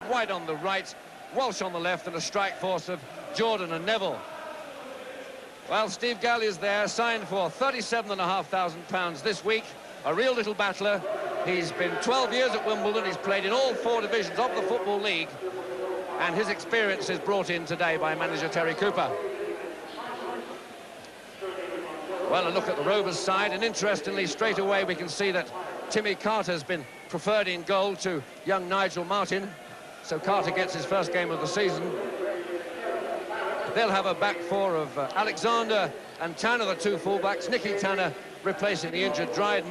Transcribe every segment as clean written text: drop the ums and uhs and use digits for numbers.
White on the right, Walsh on the left, and a strike force of Jordan and Neville. Well, Steve Gallier's there, signed for £37,500 this week. A real little battler. He's been 12 years at Wimbledon. He's played in all 4 divisions of the Football League. And his experience is brought in today by manager Terry Cooper. Well, a look at the Rovers side, and interestingly, straight away we can see that Timmy Carter's been preferred in goal to young Nigel Martin. So Carter gets his first game of the season. They'll have a back 4 of Alexander and Tanner, the 2 fullbacks. Nicky Tanner replacing the injured Dryden.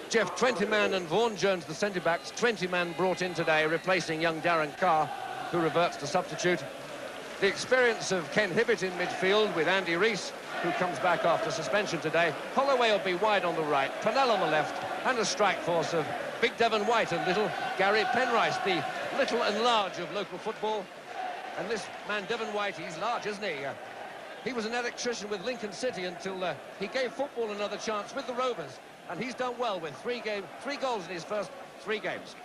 Jeff Twentyman and Vaughan Jones, the centre-backs. Twentyman brought in today, replacing young Darren Carr, who reverts to substitute. The experience of Ken Hibbett in midfield with Andy Rees, who comes back after suspension today. Holloway will be wide on the right, Purnell on the left, and a strike force of big Devon White and little Gary Penrice, the little and large of local football. And this man, Devon White, he's large, isn't he? He was an electrician with Lincoln City until he gave football another chance with the Rovers. And he's done well with 3 goals in his first 3 games.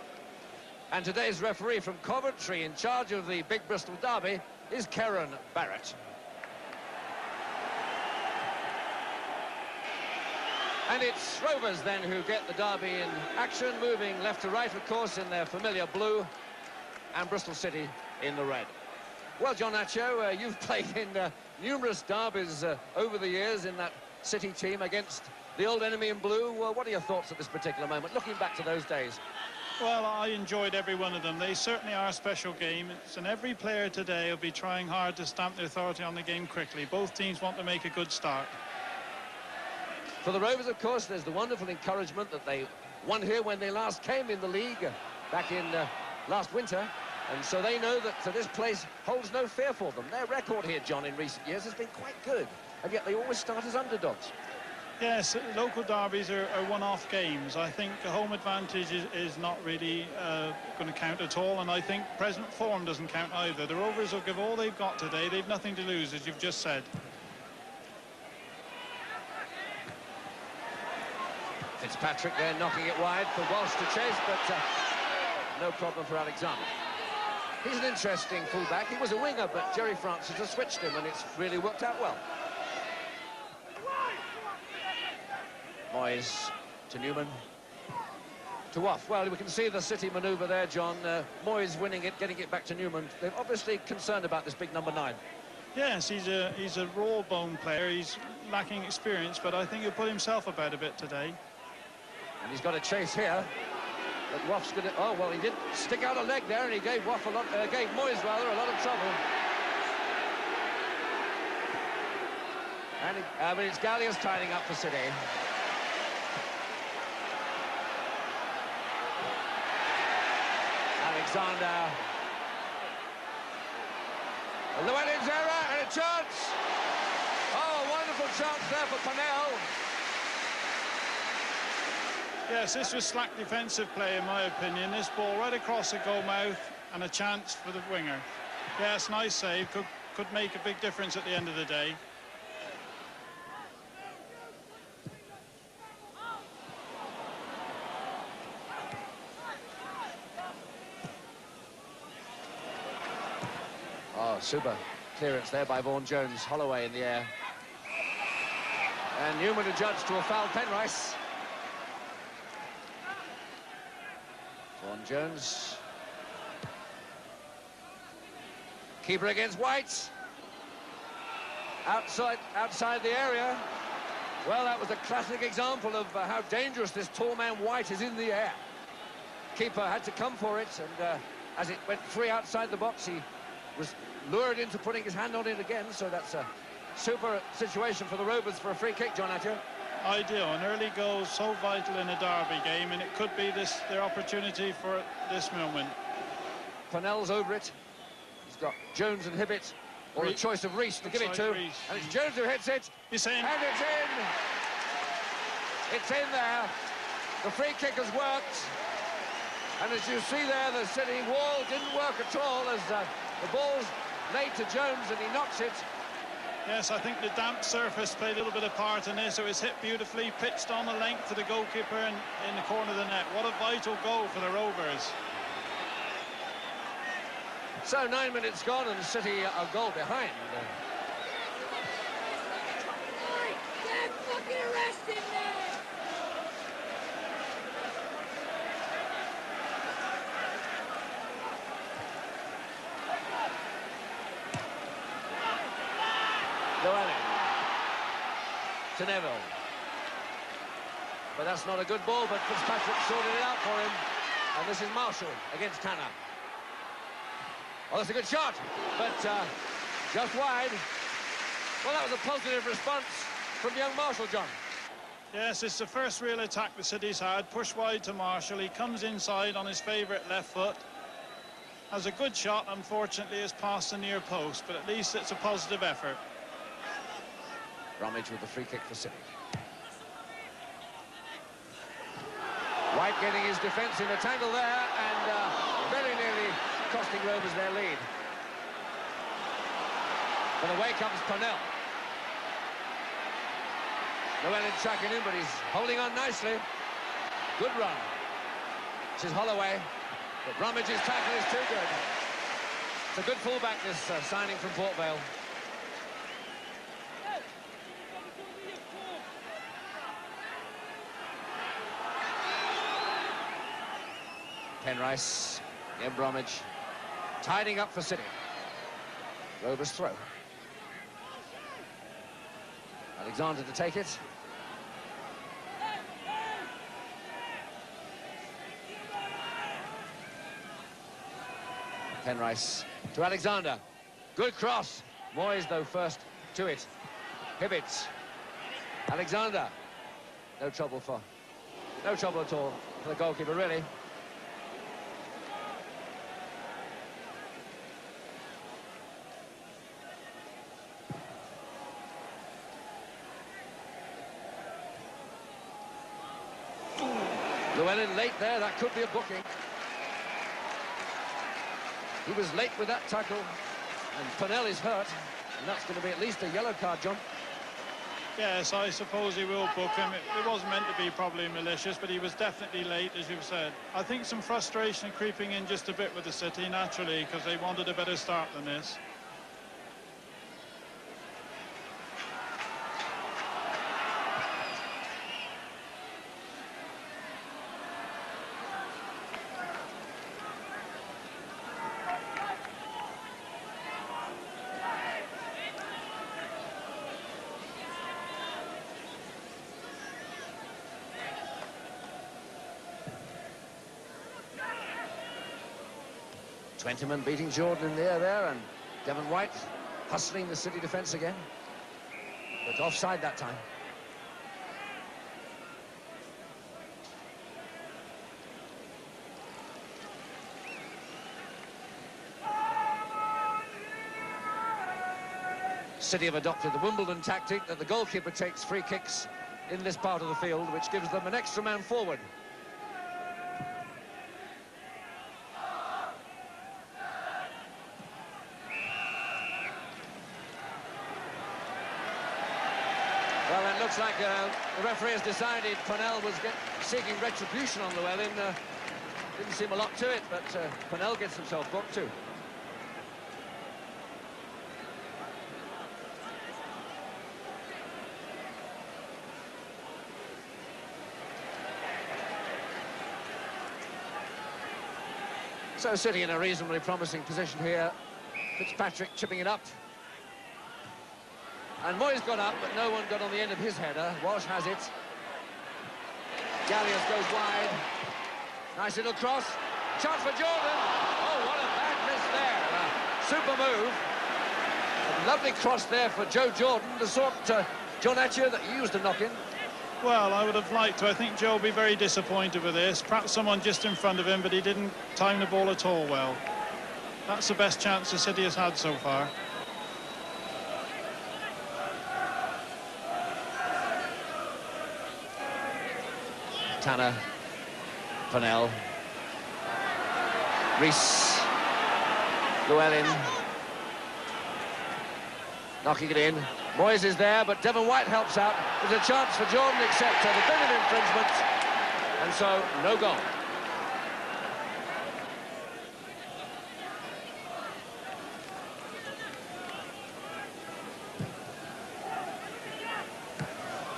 And today's referee from Coventry, in charge of the big Bristol derby, is Karen Barrett. And it's Rovers then who get the derby in action, moving left to right, of course, in their familiar blue, and Bristol City in the red. Well, John Acho, you've played in numerous derbies over the years in that City team against the old enemy in blue. What are your thoughts at this particular moment, looking back to those days? Well, I enjoyed every one of them. They certainly are a special game, and every player today will be trying hard to stamp their authority on the game quickly. Both teams want to make a good start. For the Rovers, of course, there's the wonderful encouragement that they won here when they last came in the league back in last winter. And so they know that this place holds no fear for them. Their record here, John, in recent years has been quite good. And yet they always start as underdogs. Yes, local derbies are one-off games. I think the home advantage is not really going to count at all. And I think present form doesn't count either. The Rovers will give all they've got today. They've nothing to lose, as you've just said. Fitzpatrick there knocking it wide for Walsh to chase, but no problem for Alexander. He's an interesting fullback. He was a winger, but Jerry Francis has switched him, and it's really worked out well. Moyes to Newman. To Woff. Well, we can see the City manoeuvre there, John. Moyes winning it, getting it back to Newman. They're obviously concerned about this big number 9. Yes, he's a raw-bone player. He's lacking experience, but I think he'll put himself about a bit today. And he's got a chase here. But Woff's going to... Oh, well, he did stick out a leg there, and he gave Woff gave Moyes, rather, a lot of trouble. And but it's Gallier's tidying up for City. Alexander. Llewellyn's error, and a chance. Oh, a wonderful chance there for Purnell. Yes, this was slack defensive play, in my opinion. This ball right across the goal mouth, and a chance for the winger. Yes, nice save. Could make a big difference at the end of the day. Oh, super clearance there by Vaughan Jones. Holloway in the air. And Newman adjudged to a foul Penrice. Vaughan Jones. Keeper against White. Outside the area. Well, that was a classic example of how dangerous this tall man White is in the air. Keeper had to come for it, and as it went free outside the box, he was lured into putting his hand on it again. So that's a super situation for the Rovers for a free kick, John Atcher. Ideal. An early goal so vital in a derby game, and it could be their opportunity for this moment. Purnell's over it. He's got Jones and Hibbett, or a choice of Rees to give it to. Rees. And it's Jones who hits it. He's in. And it's in. It's in there. The free kick has worked. And as you see there, the City wall didn't work at all as the ball's laid to Jones and he knocks it. Yes, I think the damp surface played a little bit of part in this. It was hit beautifully, pitched on the length to the goalkeeper and in the corner of the net. What a vital goal for the Rovers. So 9 minutes gone and City a goal behind. Get fucking arrested, man! Llewellyn to Neville. But that's not a good ball, but Fitzpatrick sorted it out for him. And this is Marshall against Tanner. Oh, that's a good shot, but just wide. Well, that was a positive response from young Marshall, John. Yes, it's the first real attack the City's had. Push wide to Marshall. He comes inside on his favourite left foot. Has a good shot, unfortunately, has passed the near post, but at least it's a positive effort. Bromwich with the free kick for City. White getting his defence in a tangle there and very nearly costing Rovers their lead. But away comes Purnell. Llewellyn tracking him, but he's holding on nicely. Good run. This is Holloway. But Bromwich's tackle is too good. It's a good fullback, this signing from Port Vale. Penrice, again Bromwich, tidying up for City. Rovers throw. Alexander to take it. Penrice to Alexander. Good cross. Moyes, though, first to it. Hibbits. Alexander. No trouble at all for the goalkeeper, really. Llewellyn late there, that could be a booking. He was late with that tackle, and Purnell is hurt, and that's going to be at least a yellow card, John. Yes, I suppose he will book him. It wasn't meant to be probably malicious, but he was definitely late, as you've said. I think some frustration creeping in just a bit with the City, naturally, because they wanted a better start than this. Twentyman beating Jordan in the air there, and Devon White hustling the City defence again. But offside that time. City have adopted the Wimbledon tactic that the goalkeeper takes free kicks in this part of the field, which gives them an extra man forward. Well, it looks like the referee has decided Purnell was seeking retribution on Llewellyn. Didn't seem a lot to it, but Purnell gets himself booked too. So City in a reasonably promising position here. Fitzpatrick chipping it up. And Moyes got up, but no one got on the end of his header. Walsh has it. Gallius goes wide. Nice little cross. Chance for Jordan. Oh, what a bad miss there. Super move. A lovely cross there for Joe Jordan, the sort John Atcher that used to knock in. Well, I would have liked to. I think Joe will be very disappointed with this. Perhaps someone just in front of him, but he didn't time the ball at all well. That's the best chance the City has had so far. Tanner, Purnell, Rees, Llewellyn, knocking it in. Moyes is there, but Devon White helps out. There's a chance for Jordan, except a bit of infringement, and so no goal.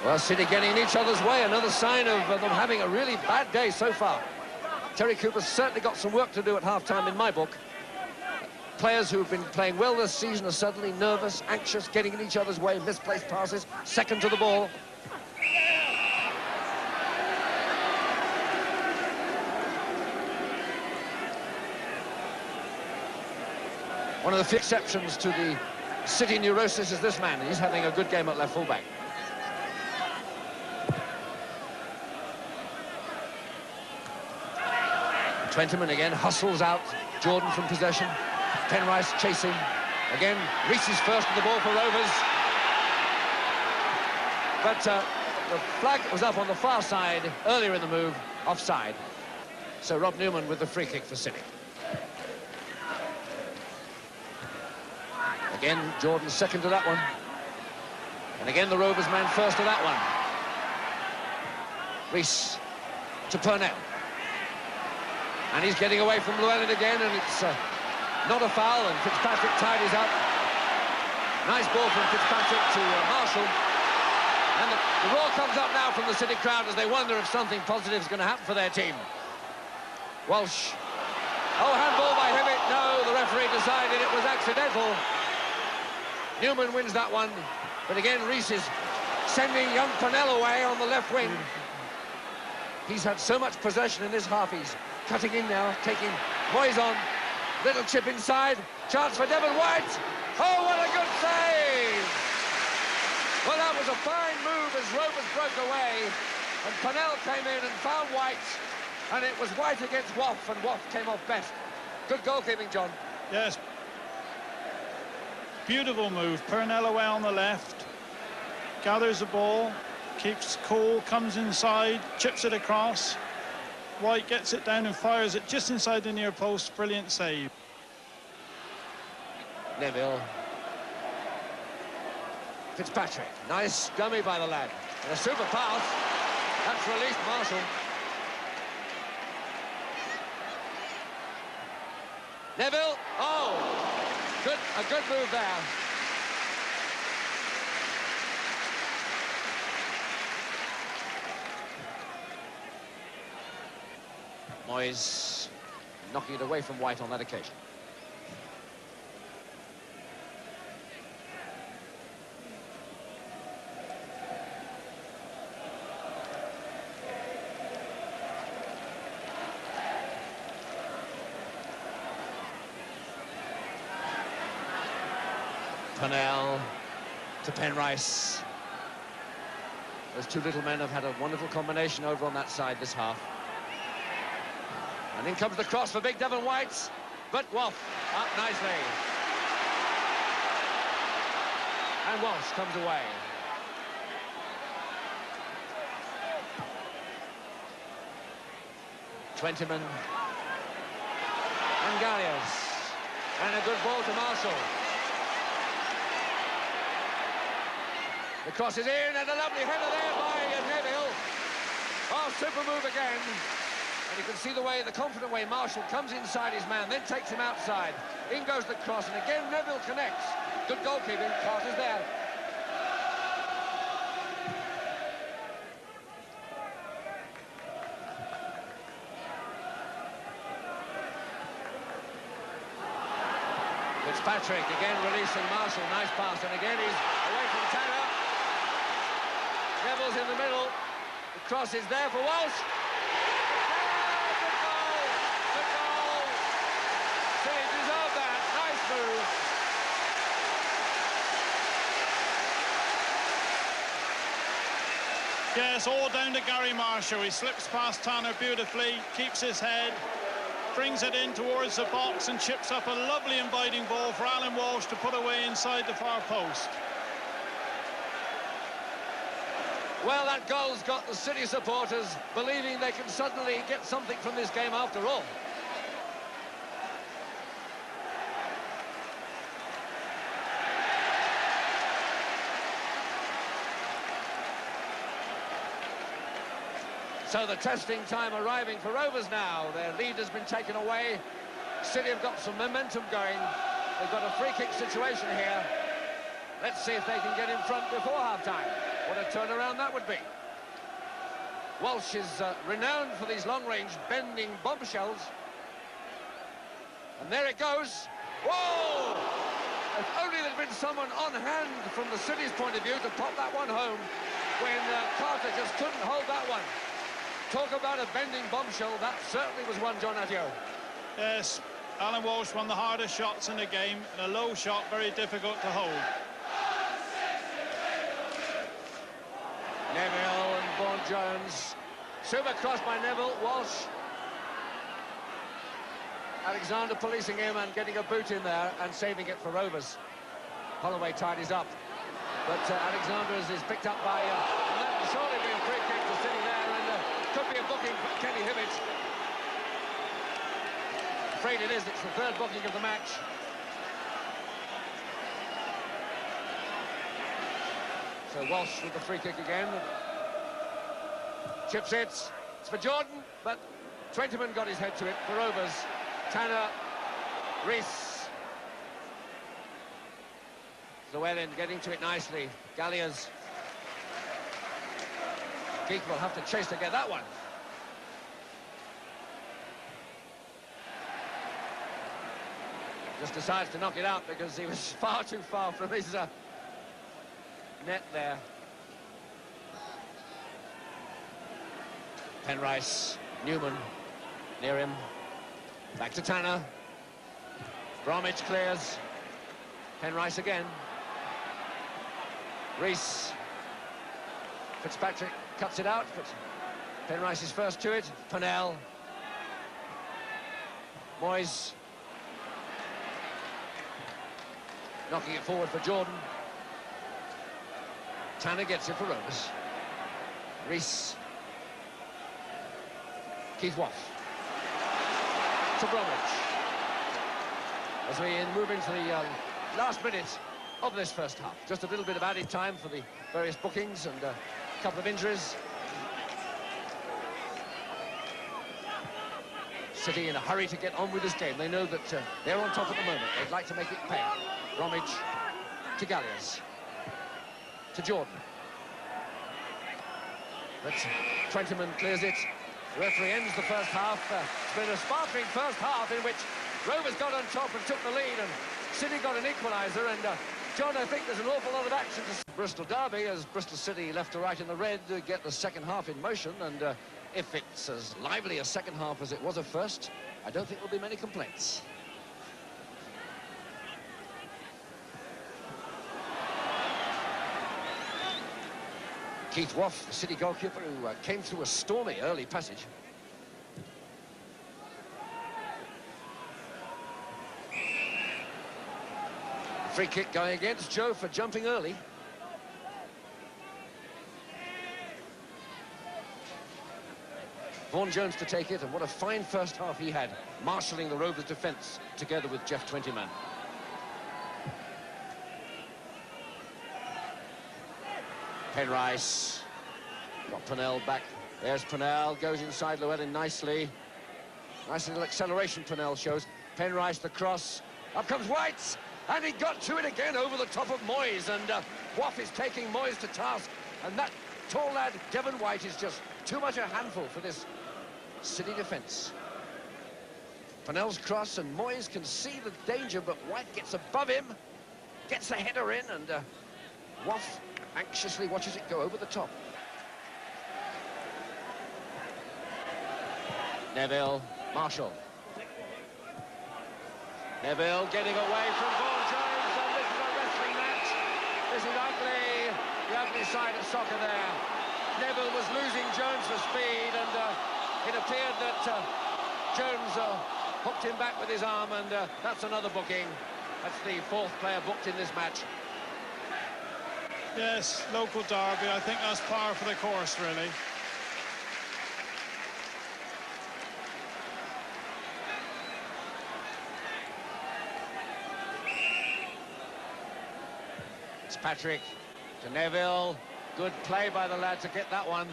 Well, City getting in each other's way. Another sign of them having a really bad day so far. Terry Cooper's certainly got some work to do at half-time in my book. Players who've been playing well this season are suddenly nervous, anxious, getting in each other's way, misplaced passes, second to the ball. One of the few exceptions to the City neurosis is this man. He's having a good game at left fullback. Twentyman again hustles out Jordan from possession. Penrice chasing. Again, Rees is first to the ball for Rovers. But the flag was up on the far side earlier in the move, offside. So Rob Newman with the free kick for City. Again, Jordan second to that one. And again, the Rovers man first to that one. Rees to Purnell. And he's getting away from Llewellyn again, and it's not a foul, and Fitzpatrick tidies up. Nice ball from Fitzpatrick to Marshall. And the roar comes up now from the City crowd as they wonder if something positive is going to happen for their team. Walsh. Oh, handball by Hemmett. No, the referee decided it was accidental. Newman wins that one. But again, Rees is sending young Purnell away on the left wing. He's had so much possession in this half. He's cutting in now, taking Moyes on. Little chip inside. Chance for Devon White. Oh, what a good save! Well, that was a fine move as Rovers broke away. And Purnell came in and found White. And it was White against Waff, and Waff came off best. Good goalkeeping, John. Yes. Beautiful move. Purnell away on the left. Gathers the ball. Keeps cool. Comes inside. Chips it across. White gets it down and fires it just inside the near post. Brilliant save. Neville. Fitzpatrick. Nice dummy by the lad. And a super pass. That's released Marshall. Neville. Oh! A good move there. Moyes knocking it away from White on that occasion. Purnell to Penrice. Those two little men have had a wonderful combination over on that side this half. And in comes the cross for big Devon White, but Waff up nicely. And Walsh comes away. Twentyman. And Galliers. And a good ball to Marshall. The cross is in, and a lovely header there by Neville. Oh, super move again. And you can see the way, the confident way Marshall comes inside his man, then takes him outside. In goes the cross, and again Neville connects. Good goalkeeping, pass is there. Fitzpatrick again releasing Marshall, nice pass, and again he's away from Tanner. Neville's in the middle. The cross is there for Walsh. Good goal! Good goal! So he deserved that. Nice move. Yes, all down to Gary Marshall. He slips past Tanner beautifully, keeps his head, brings it in towards the box and chips up a lovely inviting ball for Alan Walsh to put away inside the far post. Well, that goal's got the City supporters believing they can suddenly get something from this game after all. So the testing time arriving for Rovers now. Their lead has been taken away. City have got some momentum going. They've got a free kick situation here. Let's see if they can get in front before half-time. What a turnaround that would be. Walsh is renowned for these long-range bending bombshells. And there it goes. Whoa! If only there'd been someone on hand from the city's point of view to pop that one home when Carter just couldn't hold that one. Talk about a bending bombshell. That certainly was one, John Adjo. Yes, Alan Walsh, one of the hardest shots in the game, and a low shot, very difficult to hold. Neville and Vaughan-Jones. Super cross by Neville. Walsh. Alexander policing him and getting a boot in there and saving it for Rovers. Holloway tidies up. But Alexander is picked up by... and that will surely be a free kick to City there, and could be a booking for Kenny Hibbett. Afraid it is. It's the third booking of the match. So Walsh with the free kick again. Chips it. It's for Jordan, but Twentyman got his head to it for Rovers. Tanner, Rees. Llewellyn getting to it nicely. Galliers. Geek will have to chase to get that one. Just decides to knock it out because he was far too far from his net there. Penrice, Newman, near him. Back to Tanner. Bromwich clears. Penrice again. Rees. Fitzpatrick cuts it out, but Penrice is first to it. Purnell. Moyes. Knocking it forward for Jordan. Tanner gets it for Rovers. Rees. Keith Waugh. To Bromwich. As we move into the last minute of this first half. Just a little bit of added time for the various bookings and a couple of injuries. City in a hurry to get on with this game. They know that they're on top at the moment. They'd like to make it pay. Bromwich to Galliers. To Jordan. But Twentyman clears it. The referee ends the first half. It's been a sparkling first half in which Rovers got on top and took the lead, and City got an equaliser. And John, I think there's an awful lot of action to Bristol derby as Bristol City left to right in the red get the second half in motion. And if it's as lively a second half as it was at first, I don't think there'll be many complaints. Keith Waugh, the City goalkeeper, who came through a stormy early passage. Free kick going against Joe for jumping early. Vaughan-Jones to take it, and what a fine first half he had, marshalling the Rovers defence together with Jeff Twentyman. Penrice. Got Purnell back. There's Purnell. Goes inside Llewellyn nicely. Nice little acceleration Purnell shows. Penrice the cross. Up comes White. And he got to it again over the top of Moyes. And Waugh is taking Moyes to task. And that tall lad, Devon White, is just too much a handful for this City defence. Purnell's cross, and Moyes can see the danger, but White gets above him. Gets the header in, and Waugh anxiously watches it go over the top. Neville, Marshall. Neville getting away from Vaughan-Jones, and this is a wrestling match. This is ugly, the ugly side of soccer there. Neville was losing Jones for speed, and it appeared that Jones hooked him back with his arm, and that's another booking. That's the fourth player booked in this match. Yes, local derby. I think that's par for the course, really. It's Patrick to Neville. Good play by the lad to get that one.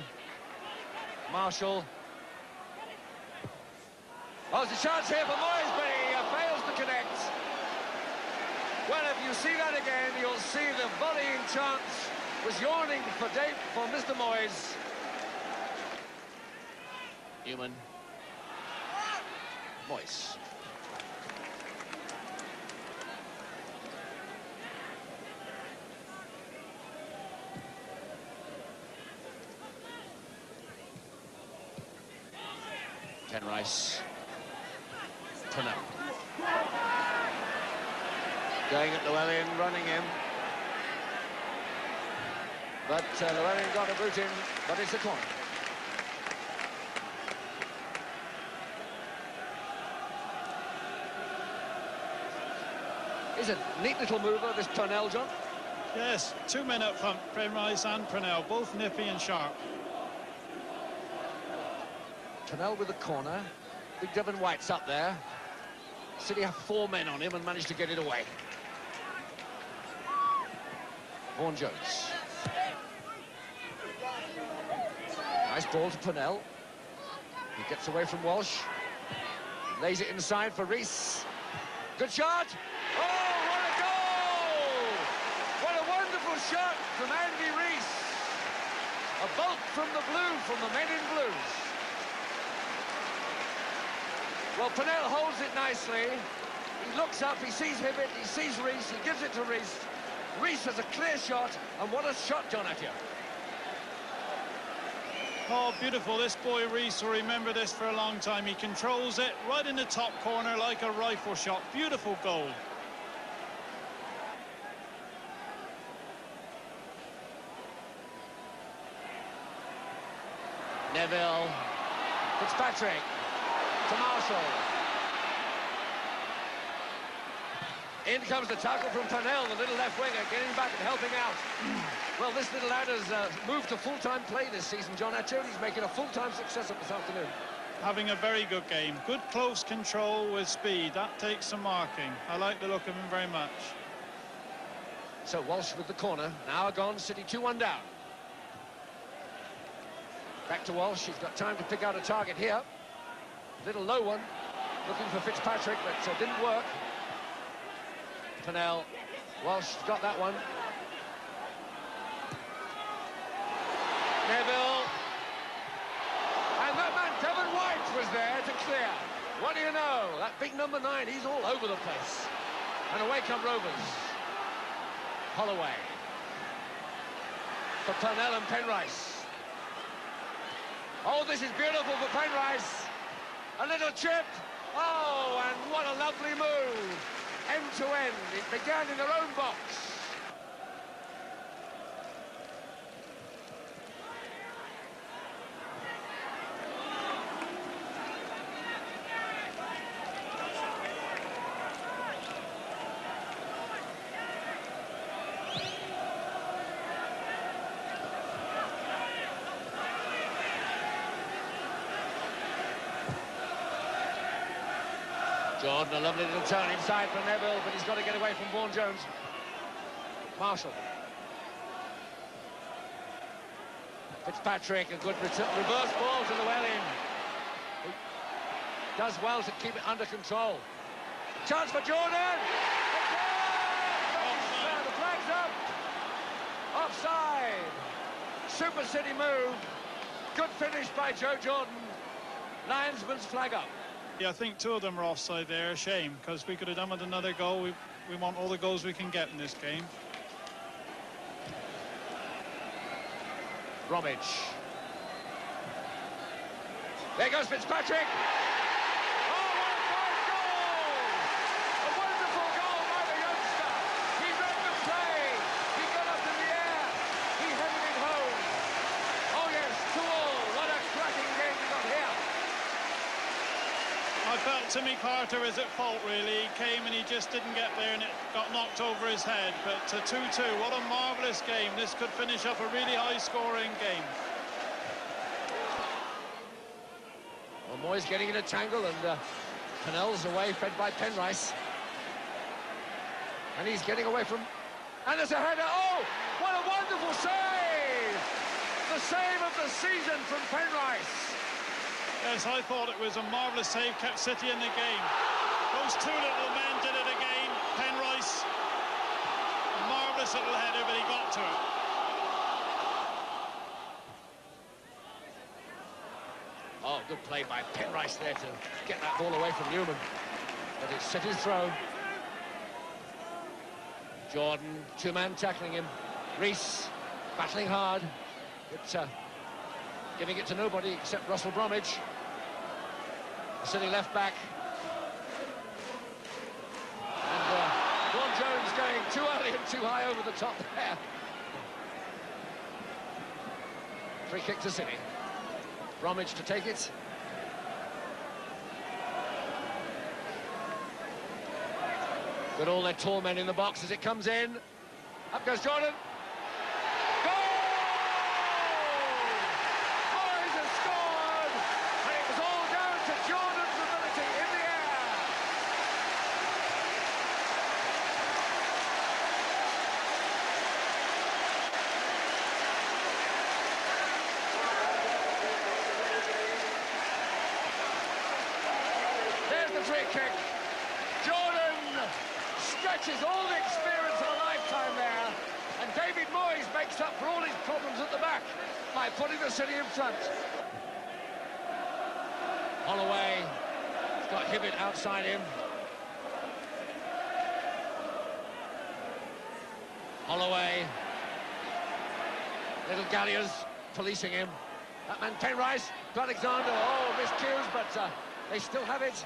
Marshall. Oh, there's a chance here for Moyes, but he fails to connect. Well, if you see that again, you'll see the volleying chance was yawning for Mr. Moyes. Newman. Moyes. Penrice. Purnell. Going at Llewellyn, running him. But Llewellyn got a boot in, but it's a corner. Is a neat little mover, this Purnell, John. Yes, 2 men up front, Penrice and Purnell, both nippy and sharp. Purnell with the corner. Big Devon White's up there. City have 4 men on him and managed to get it away. Vaughan Jones. Nice ball to Purnell. He gets away from Walsh. Lays it inside for Rees. Good shot. Oh, what a goal! What a wonderful shot from Andy Rees. A bolt from the blue, from the men in blues. Well, Purnell holds it nicely. He looks up, he sees Hibbett, he sees Rees, he gives it to Rees. Rees has a clear shot, and what a shot, John Attia. Oh, beautiful. This boy Rees will remember this for a long time. He controls it right in the top corner like a rifle shot. Beautiful goal. Neville. Fitzpatrick. To Marshall. In comes the tackle from Purnell, the little left winger, getting back and helping out. Well, this little lad has moved to full-time play this season, John Attia. He's making a full-time success of this afternoon. Having a very good game. Good close control with speed. That takes some marking. I like the look of him very much. So Walsh with the corner. Now gone, City 2-1 down. Back to Walsh. He's got time to pick out a target here. Little low one. Looking for Fitzpatrick, but didn't work. Purnell. Walsh got that one. Neville. And that man, Devon White, was there to clear. What do you know? That big number 9, he's all over the place. And away come Rovers. Holloway. For Purnell and Penrice. Oh, this is beautiful for Penrice. A little chip. Oh, and what a lovely move. End to end. It began in their own box. Jordan, a lovely little turn inside for Neville, but he's got to get away from Vaughan Jones. Marshall. Fitzpatrick, a good reverse ball to Llewellyn. Who does well to keep it under control. Chance for Jordan! The flag's up! Offside! Super City move. Good finish by Joe Jordan. Linesman's flag up. Yeah, I think 2 of them are offside there. A shame, because we could have done with another goal. We want all the goals we can get in this game. Bromwich. There goes Fitzpatrick. Oh, what a fine goal! A wonderful goal by the youngster. He read the play. He got up in the air. He headed it home. Oh, yes, 2-2. What a cracking game we got here. I felt Timmy Carter was at fault, really. He came and he just didn't get there and it got knocked over his head. But 2-2, what a marvellous game. This could finish up a really high-scoring game. Well, Moyes getting in a tangle and Purnell's away, fed by Penrice. And he's getting away from... And there's a header. Oh, what a wonderful save! The save of the season from Penrice. Yes, I thought it was a marvellous save, kept City in the game. Those 2 little men did it again. Penrice, a marvellous little header, but he got to it. good play by Penrice there to get that ball away from Newman. But it's City's throw. Jordan, two-man tackling him. Rees battling hard, but giving it to nobody except Russell Bromwich. The City left back. And Vaughan Jones going too early and too high over the top there. Free kick to City. Bromwich to take it. Got all their tall men in the box as it comes in. Up goes Jordan. Goal! Boys have scored! And it was all down to Jordan's ability in the air. There's the free kick. Jordan stretches all the experience of a lifetime there, and David Moyes makes up for all his problems at the back by putting the City in front. Holloway has got Hibbett outside him. Holloway, little Galliers policing him. That man Penrice, Alexander, oh, miscues, but they still have it.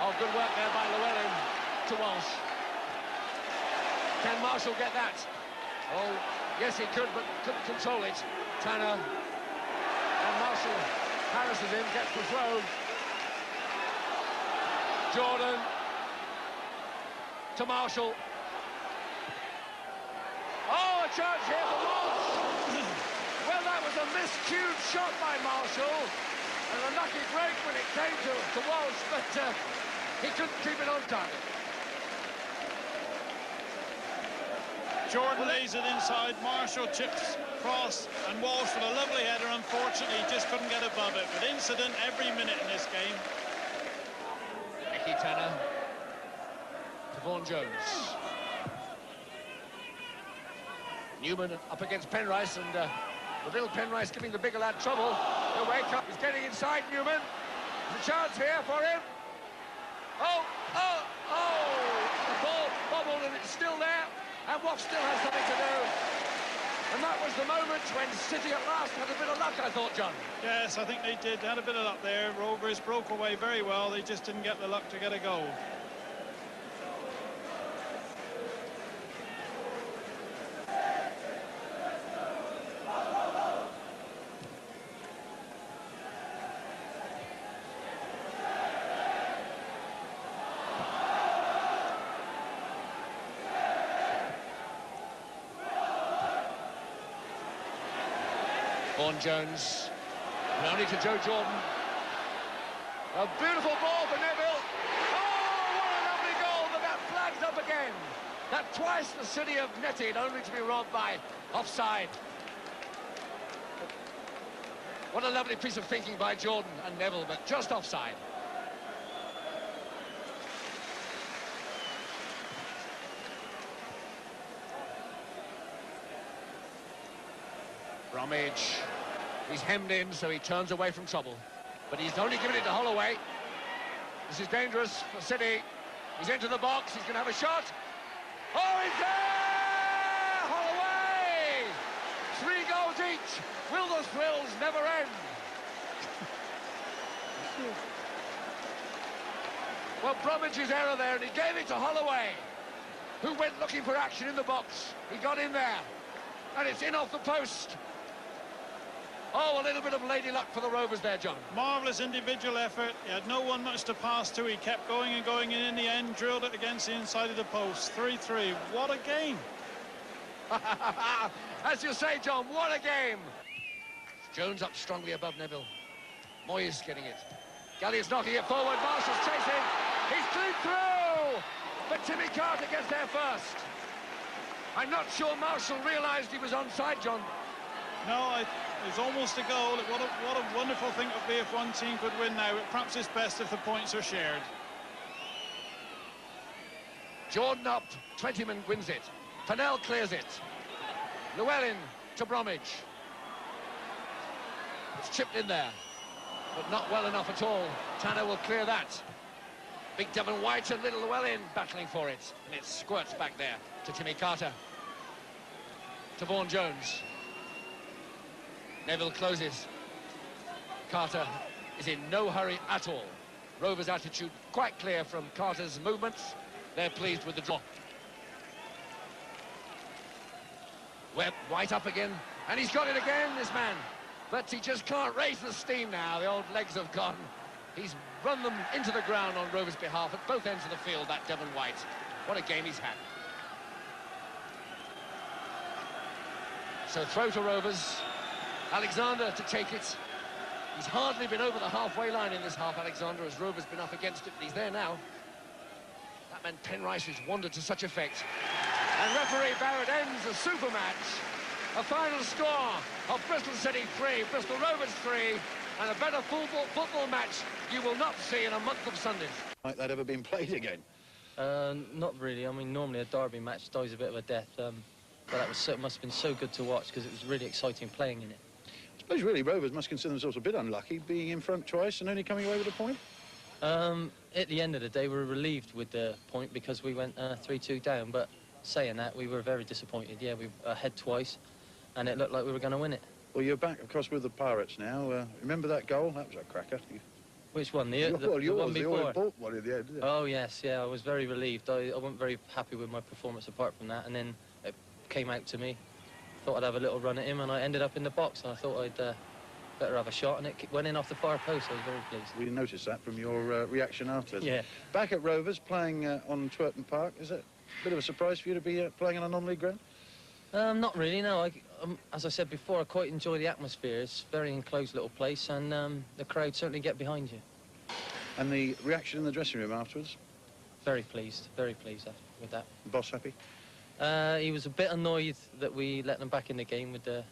Oh, good work there by Llewellyn to Walsh. Can Marshall get that? Oh, yes he could, but couldn't control it. Tanner and Marshall harasses him, gets the throw. Jordan to Marshall. Oh, a chance here for Walsh. Well, that was a miscued shot by Marshall. And a lucky break when it came to Walsh, but he couldn't keep it on target. Jordan lays it inside, Marshall chips cross, and Walsh with a lovely header. Unfortunately, he just couldn't get above it. But incident every minute in this game. Nicky Tanner to Vaughan Jones. Newman up against Penrice, and the little Penrice giving the bigger lad trouble. The wake up is getting inside Newman. There's a chance here for him. Oh! The ball bobbled and it's still there. And Woff still has something to do. And that was the moment when City at last had a bit of luck, I thought, John. Yes, I think they did. They had a bit of luck there. Rovers broke away very well. They just didn't get the luck to get a goal. Vaughan Jones, only to Joe Jordan. A beautiful ball for Neville. Oh, what a lovely goal, but that flags up again. That twice the City have netted, only to be robbed by offside. What a lovely piece of thinking by Jordan and Neville, but just offside. Bromwich, he's hemmed in, so he turns away from trouble. But he's only given it to Holloway. This is dangerous for City. He's into the box, he's going to have a shot. Oh, he's there! Holloway! 3 goals each. Will the thrills never end? Well, Bromwich's error there, and he gave it to Holloway, who went looking for action in the box. He got in there, and it's in off the post. Oh, a little bit of lady luck for the Rovers there, John. Marvellous individual effort. He had no one much to pass to. He kept going and going, and in the end drilled it against the inside of the post. 3-3. What a game. As you say, John, what a game. Jones up strongly above Neville. Moyes getting it. Gallier's knocking it forward. Marshall's chasing. He's clean through. But Timmy Carter gets there first. I'm not sure Marshall realised he was onside, John. No, it was almost a goal. What a wonderful thing it would be if one team could win now. It perhaps is best if the points are shared. Jordan up, Twentyman wins it. Pennell clears it. Llewellyn to Bromwich. It's chipped in there, but not well enough at all. Tanner will clear that. Big Devon White a little well in, battling for it. And it squirts back there to Timmy Carter. To Vaughan Jones. Neville closes. Carter is in no hurry at all. Rovers' attitude quite clear from Carter's movements. They're pleased with the draw. Webb, White up again, and he's got it again, this man. But he just can't raise the steam now. The old legs have gone. He's run them into the ground on Rovers' behalf at both ends of the field, that Devon White. What a game he's had. So throw to Rovers. Alexander to take it. He's hardly been over the halfway line in this half, Alexander, as Rovers been up against it, but he's there now. That man Penrice has wandered to such effect. And referee Barrett ends a super match. A final score of Bristol City 3, Bristol Rovers 3, and a better football match you will not see in a month of Sundays. Like that ever been played again? Not really. I mean, normally a derby match dies a bit of a death, but that was must have been so good to watch because it was really exciting playing in it. I suppose really Rovers must consider themselves a bit unlucky, being in front twice and only coming away with a point. At the end of the day, we were relieved with the point because we went 3-2 down, but saying that, we were very disappointed. Yeah, we were ahead twice, and it looked like we were going to win it. Well, you're back, of course, with the Pirates now. Remember that goal? That was a cracker. Which one? The one before? The one in the end, yeah. Oh, yes, yeah, I was very relieved. I wasn't very happy with my performance apart from that, and then it came out to me. Thought I'd have a little run at him, and I ended up in the box, and I thought I'd better have a shot, and it went in off the far post. I was very pleased. We noticed that from your reaction afterwards. Yeah. Back at Rovers, playing on Twerton Park, is it a bit of a surprise for you to be playing on a non-league ground? Not really, no. As I said before, I quite enjoy the atmosphere. It's a very enclosed little place, and the crowd certainly get behind you. And the reaction in the dressing room afterwards? Very pleased with that. The boss happy? He was a bit annoyed that we let them back in the game with the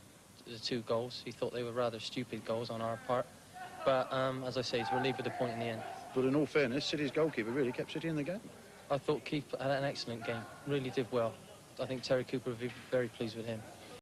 2 goals. He thought they were rather stupid goals on our part. But, as I say, he's relieved with the point in the end. But in all fairness, City's goalkeeper really kept City in the game. I thought Keith had an excellent game. Really did well. I think Terry Cooper would be very pleased with him.